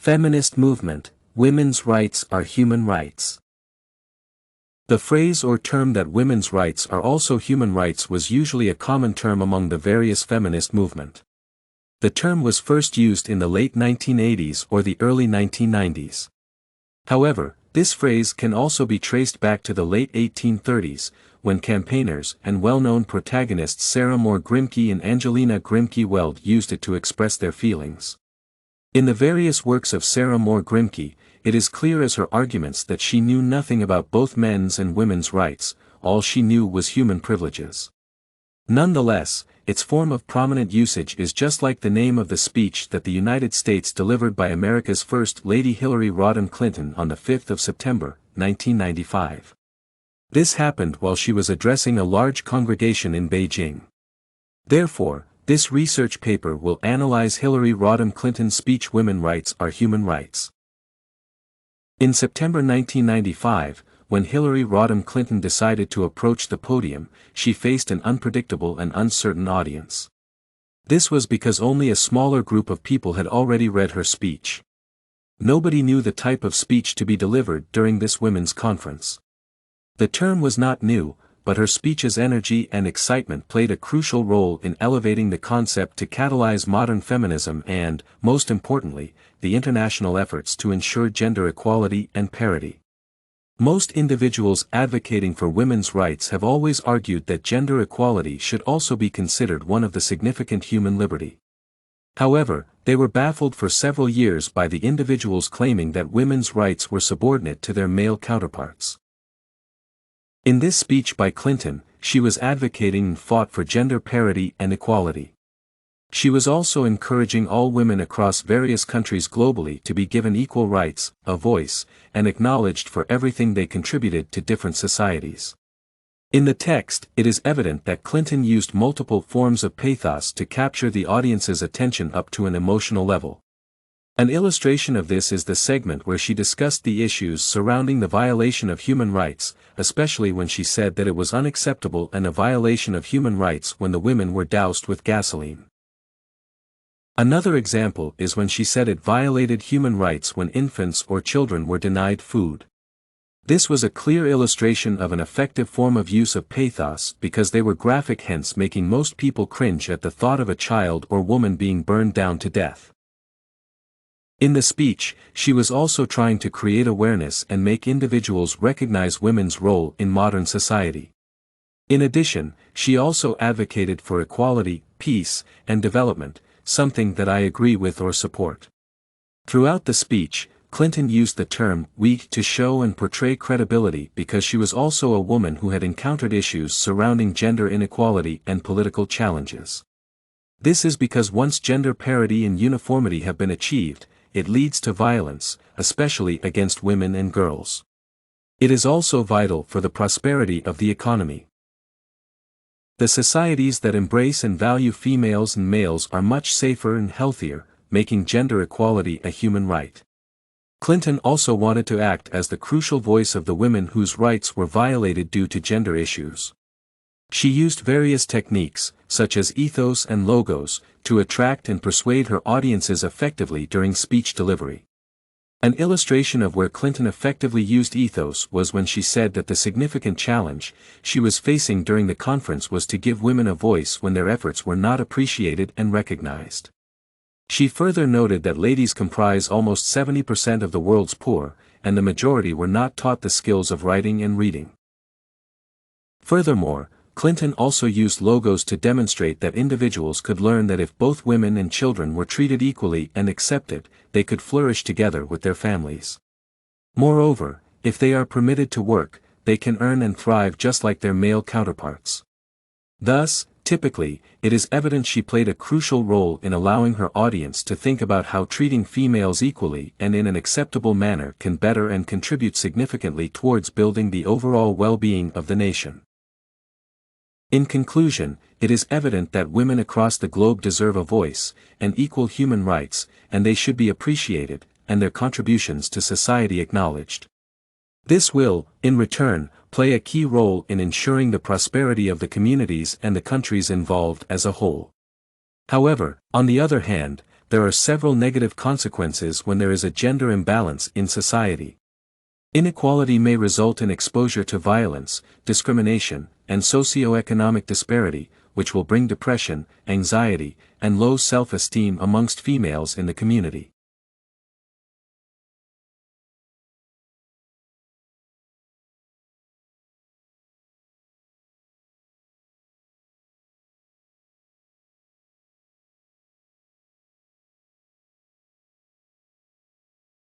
Feminist movement, women's rights are human rights. The phrase or term that women's rights are also human rights was usually a common term among the various feminist movement. The term was first used in the late 1980s or the early 1990s. However, this phrase can also be traced back to the late 1830s, when campaigners and well-known protagonists Sarah Moore Grimke and Angelina Grimke Weld used it to express their feelings. In the various works of Sarah Moore Grimke, it is clear as her arguments that she knew nothing about both men's and women's rights, all she knew was human privileges. Nonetheless, its form of prominent usage is just like the name of the speech that the United States delivered by America's First Lady Hillary Rodham Clinton on the 5th of September, 1995. This happened while she was addressing a large congregation in Beijing. Therefore, this research paper will analyze Hillary Rodham Clinton's speech "Women's Rights Are Human Rights." In September 1995, when Hillary Rodham Clinton decided to approach the podium, she faced an unpredictable and uncertain audience. This was because only a smaller group of people had already read her speech. Nobody knew the type of speech to be delivered during this women's conference. The term was not new, but her speech's energy and excitement played a crucial role in elevating the concept to catalyze modern feminism and, most importantly, the international efforts to ensure gender equality and parity. Most individuals advocating for women's rights have always argued that gender equality should also be considered one of the significant human liberty. However, they were baffled for several years by the individuals claiming that women's rights were subordinate to their male counterparts. In this speech by Clinton, she was advocating and fought for gender parity and equality. She was also encouraging all women across various countries globally to be given equal rights, a voice, and acknowledged for everything they contributed to different societies. In the text, it is evident that Clinton used multiple forms of pathos to capture the audience's attention up to an emotional level. An illustration of this is the segment where she discussed the issues surrounding the violation of human rights, especially when she said that it was unacceptable and a violation of human rights when the women were doused with gasoline. Another example is when she said it violated human rights when infants or children were denied food. This was a clear illustration of an effective form of use of pathos because they were graphic, hence making most people cringe at the thought of a child or woman being burned down to death. In the speech, she was also trying to create awareness and make individuals recognize women's role in modern society. In addition, she also advocated for equality, peace, and development, something that I agree with or support. Throughout the speech, Clinton used the term "we" to show and portray credibility because she was also a woman who had encountered issues surrounding gender inequality and political challenges. This is because once gender parity and uniformity have been achieved, it leads to violence, especially against women and girls. It is also vital for the prosperity of the economy. The societies that embrace and value females and males are much safer and healthier, making gender equality a human right. Clinton also wanted to act as the crucial voice of the women whose rights were violated due to gender issues. She used various techniques, such as ethos and logos, to attract and persuade her audiences effectively during speech delivery. An illustration of where Clinton effectively used ethos was when she said that the significant challenge she was facing during the conference was to give women a voice when their efforts were not appreciated and recognized. She further noted that ladies comprise almost 70% of the world's poor, and the majority were not taught the skills of writing and reading. Furthermore, Clinton also used logos to demonstrate that individuals could learn that if both women and children were treated equally and accepted, they could flourish together with their families. Moreover, if they are permitted to work, they can earn and thrive just like their male counterparts. Thus, typically, it is evident she played a crucial role in allowing her audience to think about how treating females equally and in an acceptable manner can better and contribute significantly towards building the overall well-being of the nation. In conclusion, it is evident that women across the globe deserve a voice, and equal human rights, and they should be appreciated, and their contributions to society acknowledged. This will, in return, play a key role in ensuring the prosperity of the communities and the countries involved as a whole. However, on the other hand, there are several negative consequences when there is a gender imbalance in society. Inequality may result in exposure to violence, discrimination, and socioeconomic disparity, which will bring depression, anxiety, and low self-esteem amongst females in the community.